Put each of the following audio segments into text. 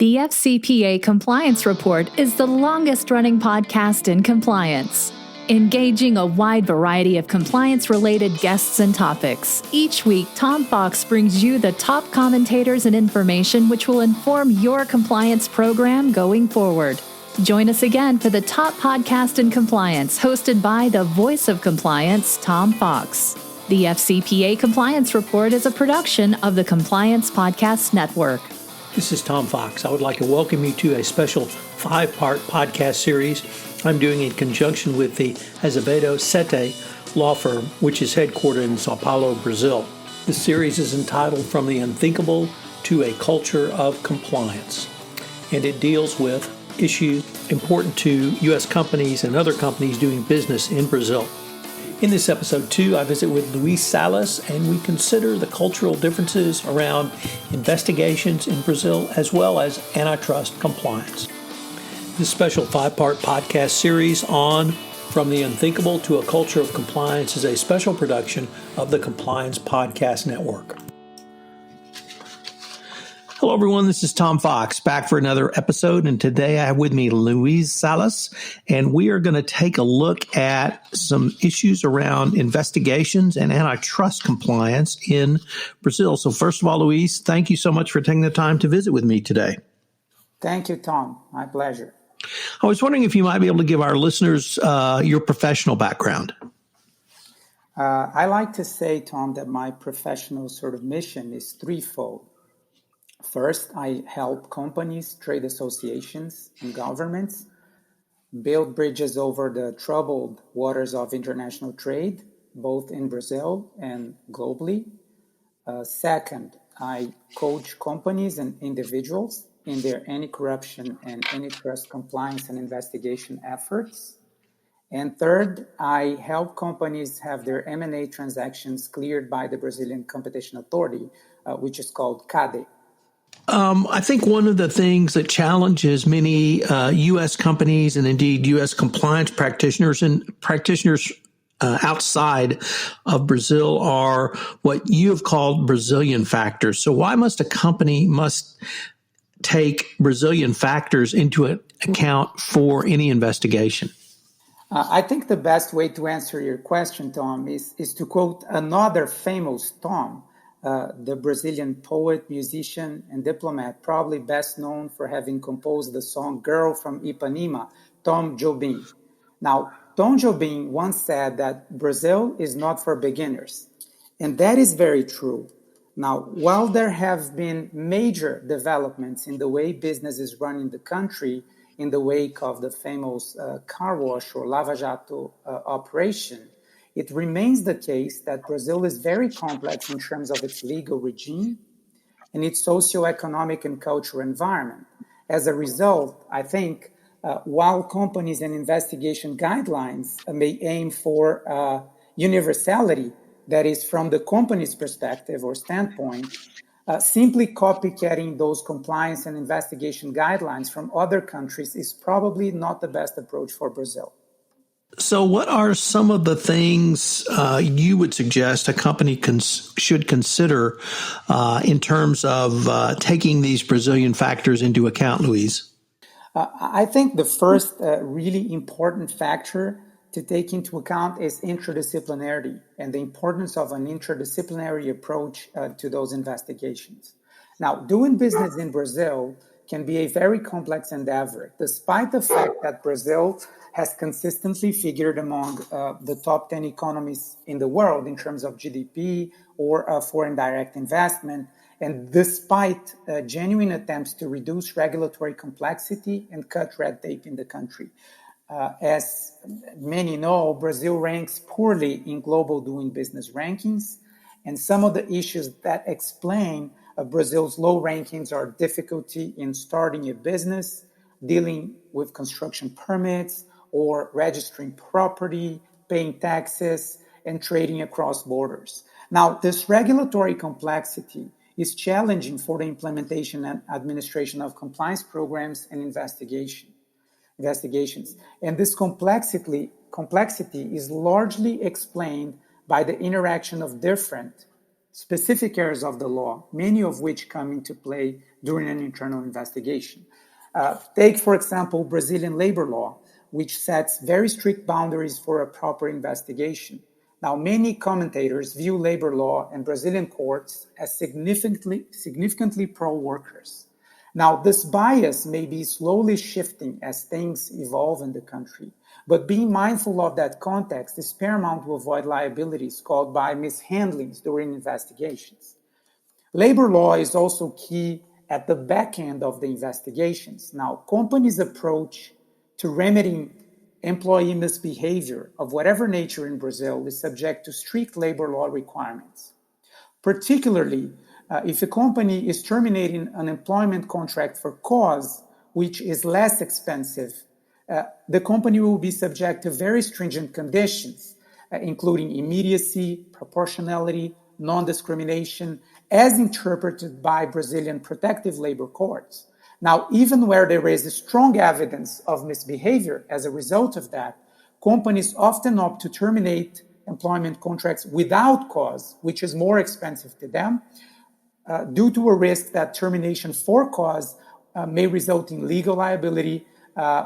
The FCPA Compliance Report is the longest-running podcast in compliance, engaging a wide variety of compliance-related guests and topics. Each week, Tom Fox brings you the top commentators and information which will inform your compliance program going forward. Join us again for the top podcast in compliance, hosted by the voice of compliance, Tom Fox. The FCPA Compliance Report is a production of the Compliance Podcast Network. This is Tom Fox. I would like to welcome you to a special 5-part podcast series I'm doing in conjunction with the Azevedo Sette law firm, which is headquartered in Sao Paulo, Brazil. This series is entitled From the Unthinkable to a Culture of Compliance, and it deals with issues important to U.S. companies and other companies doing business in Brazil. In this episode 2, I visit with Luiz Salles, and we consider the cultural differences around investigations in Brazil as well as antitrust compliance. This special 5-part podcast series on From the Unthinkable to a Culture of Compliance is a special production of the Compliance Podcast Network. Hello, everyone. This is Tom Fox, back for another episode. And today I have with me Luiz Salles, and we are going to take a look at some issues around investigations and antitrust compliance in Brazil. So first of all, Luiz, thank you so much for taking the time to visit with me today. Thank you, Tom. My pleasure. I was wondering if you might be able to give our listeners your professional background. I like to say, Tom, that my professional mission is threefold. First, I help companies, trade associations, and governments build bridges over the troubled waters of international trade, both in Brazil and globally. Second, I coach companies and individuals in their anti-corruption and antitrust compliance and investigation efforts. And third, I help companies have their M&A transactions cleared by the Brazilian Competition Authority, which is called CADE. I think one of the things that challenges many U.S. companies and indeed U.S. compliance practitioners and practitioners outside of Brazil are what you have called Brazilian factors. So why must a company take Brazilian factors into account for any investigation? I think the best way to answer your question, Tom, is to quote another famous Tom, the Brazilian poet, musician, and diplomat, probably best known for having composed the song Girl from Ipanema, Tom Jobim. Now, Tom Jobim once said that Brazil is not for beginners, and that is very true. Now, while there have been major developments in the way business is run in the country in the wake of the famous CarWash or Lava Jato operation, it remains the case that Brazil is very complex in terms of its legal regime and its socioeconomic and cultural environment. As a result, I think while companies and investigation guidelines may aim for universality, that is from the company's perspective or standpoint, simply copycatting those compliance and investigation guidelines from other countries is probably not the best approach for Brazil. So what are some of the things you would suggest a company should consider in terms of taking these Brazilian factors into account, Luiz? I think the first really important factor to take into account is interdisciplinarity and the importance of an interdisciplinary approach to those investigations. Now, doing business in Brazil can be a very complex endeavor, despite the fact that Brazil has consistently figured among the top 10 economies in the world in terms of GDP or foreign direct investment, and despite genuine attempts to reduce regulatory complexity and cut red tape in the country. As many know, Brazil ranks poorly in global doing business rankings, and some of the issues that explain Brazil's low rankings are difficulty in starting a business, dealing with construction permits, or registering property, paying taxes, and trading across borders. Now, this regulatory complexity is challenging for the implementation and administration of compliance programs and investigations. And this complexity is largely explained by the interaction of different specific areas of the law, many of which come into play during an internal investigation. Take, for example, Brazilian labor law, which sets very strict boundaries for a proper investigation. Now, many commentators view labor law and Brazilian courts as significantly pro-workers. Now, this bias may be slowly shifting as things evolve in the country, but being mindful of that context is paramount to avoid liabilities caused by mishandlings during investigations. Labor law is also key at the back end of the investigations. Now, companies' approach to remedying employee misbehavior of whatever nature in Brazil is subject to strict labor law requirements. Particularly, if a company is terminating an employment contract for cause which is less expensive, the company will be subject to very stringent conditions, including immediacy, proportionality, non-discrimination, as interpreted by Brazilian protective labor courts. Now, even where there is strong evidence of misbehavior as a result of that, companies often opt to terminate employment contracts without cause, which is more expensive to them, due to a risk that termination for cause may result in legal liability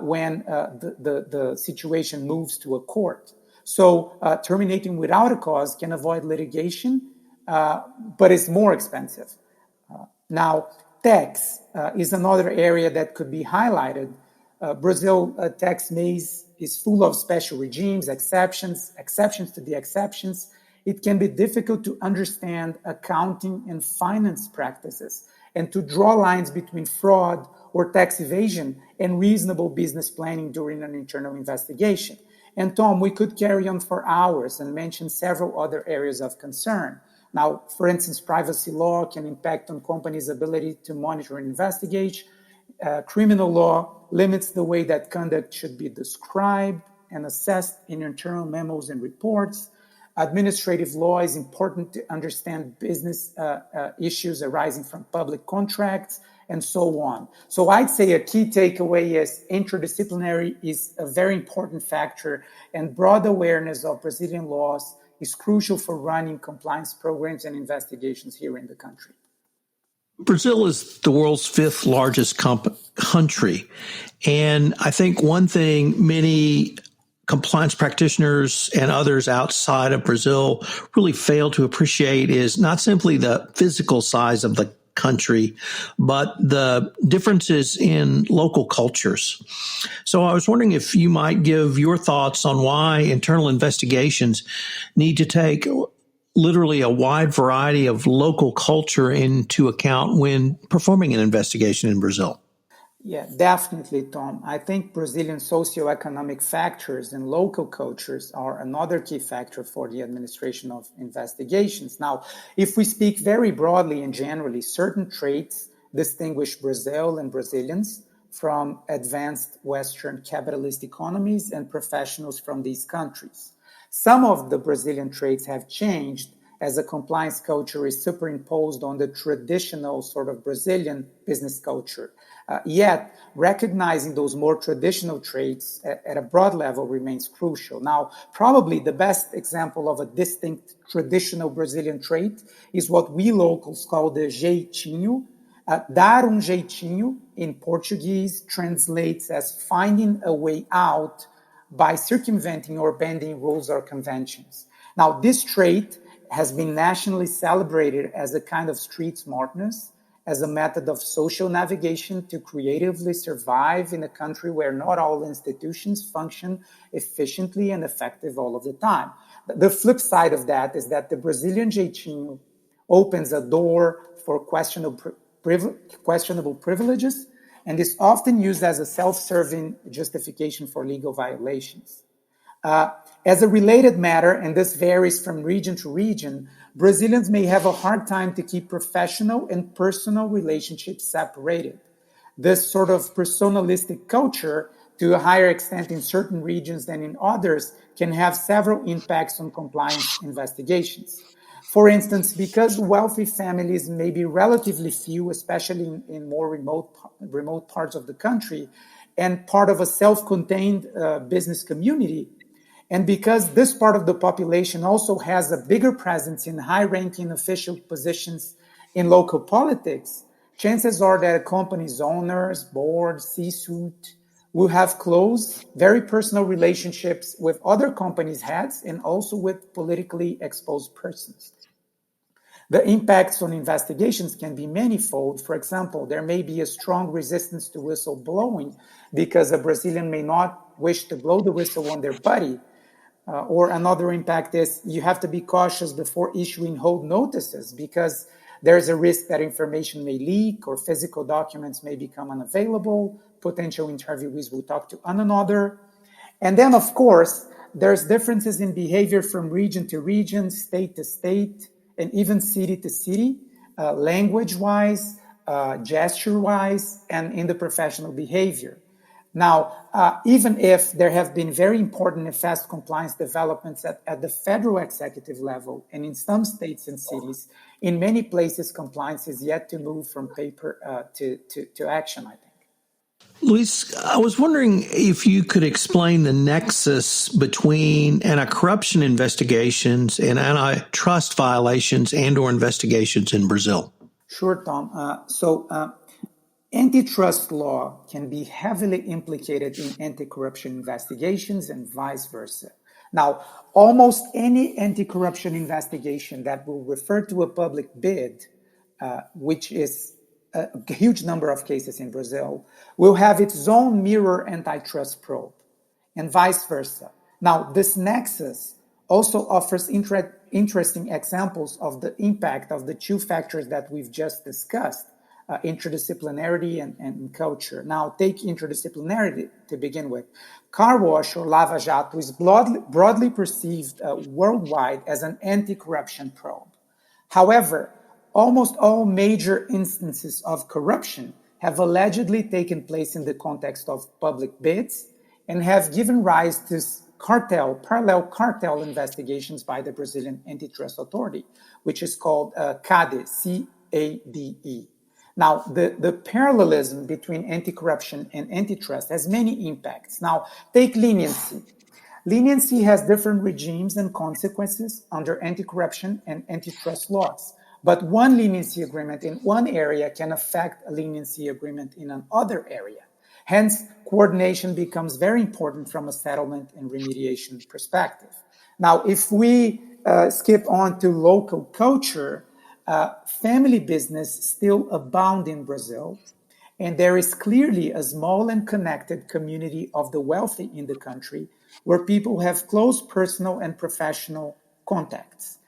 when the situation moves to a court. So terminating without a cause can avoid litigation, but it's more expensive. Now, tax is another area that could be highlighted. Brazil tax maze is full of special regimes, exceptions to the exceptions. It can be difficult to understand accounting and finance practices and to draw lines between fraud or tax evasion and reasonable business planning during an internal investigation. And Tom, we could carry on for hours and mention several other areas of concern. Now, for instance, privacy law can impact on companies' ability to monitor and investigate. Criminal law limits the way that conduct should be described and assessed in internal memos and reports. Administrative law is important to understand business issues arising from public contracts, and so on. So I'd say a key takeaway is interdisciplinary is a very important factor, and broad awareness of Brazilian laws is crucial for running compliance programs and investigations here in the country. Brazil is the world's fifth largest country. And I think one thing many compliance practitioners and others outside of Brazil really fail to appreciate is not simply the physical size of the country, but the differences in local cultures. So I was wondering if you might give your thoughts on why internal investigations need to take literally a wide variety of local culture into account when performing an investigation in Brazil. Yeah, definitely, Tom. I think Brazilian socioeconomic factors and local cultures are another key factor for the administration of investigations. Now, if we speak very broadly and generally, certain traits distinguish Brazil and Brazilians from advanced Western capitalist economies and professionals from these countries. Some of the Brazilian traits have changed as a compliance culture is superimposed on the traditional sort of Brazilian business culture. Yet, recognizing those more traditional traits at a broad level remains crucial. Now, probably the best example of a distinct traditional Brazilian trait is what we locals call the jeitinho. Dar jeitinho in Portuguese translates as finding a way out by circumventing or bending rules or conventions. Now, this trait has been nationally celebrated as a kind of street smartness, as a method of social navigation to creatively survive in a country where not all institutions function efficiently and effective all of the time. The flip side of that is that the Brazilian jeitinho opens a door for questionable privileges and is often used as a self-serving justification for legal violations. As a related matter, and this varies from region to region, Brazilians may have a hard time to keep professional and personal relationships separated. This sort of personalistic culture, to a higher extent in certain regions than in others, can have several impacts on compliance investigations. For instance, because wealthy families may be relatively few, especially in more remote parts of the country, and part of a self-contained business community, And because this part of the population also has a bigger presence in high-ranking official positions in local politics, chances are that a company's owners, board, C-suite will have close, very personal relationships with other companies' heads and also with politically exposed persons. The impacts on investigations can be manifold. For example, there may be a strong resistance to whistleblowing because a Brazilian may not wish to blow the whistle on their buddy. Or another impact is you have to be cautious before issuing hold notices because there's a risk that information may leak or physical documents may become unavailable. Potential interviewees will talk to one another. And then, of course, there's differences in behavior from region to region, state to state, and even city to city, language-wise, gesture-wise, and in the professional behavior. Now, even if there have been very important and fast compliance developments at the federal executive level and in some states and cities, in many places compliance is yet to move from paper to action, I think. Luis, I was wondering if you could explain the nexus between anti-corruption investigations and antitrust violations and or investigations in Brazil. Sure, Tom. Antitrust law can be heavily implicated in anti-corruption investigations and vice versa. Now, almost any anti-corruption investigation that will refer to a public bid, which is a huge number of cases in Brazil, will have its own mirror antitrust probe, and vice versa. Now, this nexus also offers interesting examples of the impact of the two factors that we've just discussed, interdisciplinarity and culture. Now, take interdisciplinarity to begin with. CarWash or Lava Jato is broadly perceived worldwide as an anti-corruption probe. However, almost all major instances of corruption have allegedly taken place in the context of public bids and have given rise to parallel cartel investigations by the Brazilian Antitrust Authority, which is called CADE, C-A-D-E. Now, the parallelism between anti-corruption and antitrust has many impacts. Now, take leniency. Leniency has different regimes and consequences under anti-corruption and antitrust laws. But one leniency agreement in one area can affect a leniency agreement in another area. Hence, coordination becomes very important from a settlement and remediation perspective. Now, if we skip on to local culture, family business still abound in Brazil, and there is clearly a small and connected community of the wealthy in the country where people have close personal and professional contacts.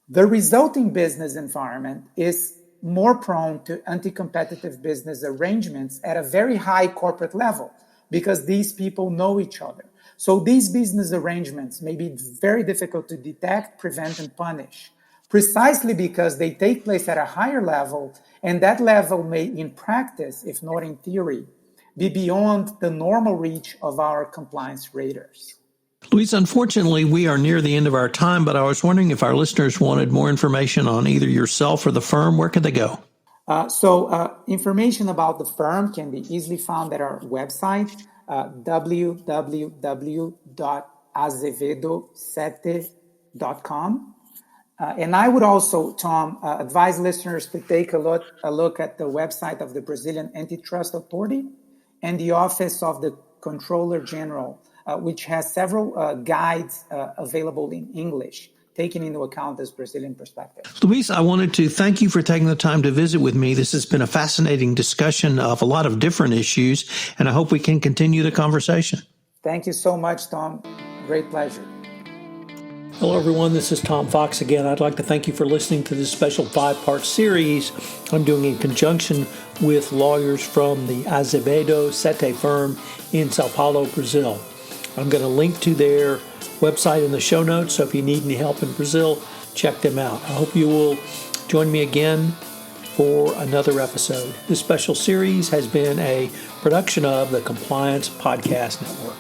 The resulting business environment is more prone to anti-competitive business arrangements at a very high corporate level because these people know each other. So these business arrangements may be very difficult to detect, prevent, and punish, precisely because they take place at a higher level, and that level may, in practice, if not in theory, be beyond the normal reach of our compliance radars. Luis, unfortunately, we are near the end of our time, but I was wondering if our listeners wanted more information on either yourself or the firm, where could they go? Information about the firm can be easily found at our website, www.azevedosette.com. And I would also, Tom, advise listeners to take a look at the website of the Brazilian Antitrust Authority and the Office of the Controller General, which has several guides available in English, taking into account this Brazilian perspective. Luis, I wanted to thank you for taking the time to visit with me. This has been a fascinating discussion of a lot of different issues, and I hope we can continue the conversation. Thank you so much, Tom. Great pleasure. Hello, everyone. This is Tom Fox again. I'd like to thank you for listening to this special 5-part series I'm doing in conjunction with lawyers from the Azevedo Sette firm in Sao Paulo, Brazil. I'm going to link to their website in the show notes, so if you need any help in Brazil, check them out. I hope you will join me again for another episode. This special series has been a production of the Compliance Podcast Network.